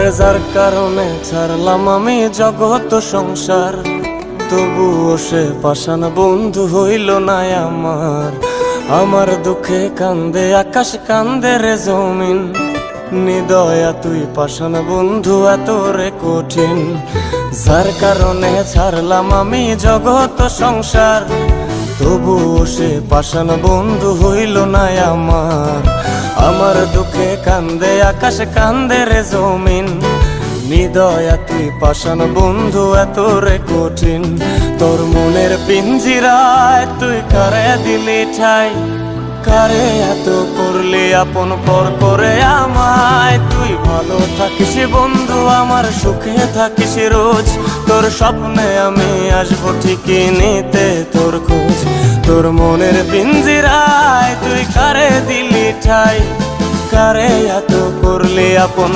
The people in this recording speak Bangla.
আরে যার কারণে ছাড়লাম আমি জগৎ সংসার, তবুও সে পাষাণ বন্ধু হইল না আমার। আমার দুঃখে কান্দে আকাশ, কান্দে রে জমিন, নিদয়া তুই পাষাণ বন্ধু এত রে কঠিন। যার কারণে ছাড়লাম আমি জগৎ সংসার, তবুও সে পাষাণ বন্ধু হইল না আমার। আমার দুঃখে কান্দে আকাশ, কান্দে রে জমিন, নিদয়া তুই পাষাণ বন্ধু এত রে কঠিন। তোর মনের পিঞ্জিরায় তুই কারে দিলি ঠাই, কারে এত করলি আপন পর করে আমায়। তুই ভালো থাকিস বন্ধু আমার, সুখে থাকিস রোজ, তোর স্বপ্নে আমি আসবো ঠিকই নিতে তোর খোঁজ। তোর মনের পিঞ্জিরায় তুই কারে দিলি ঠাই, কারে এত করলি আপন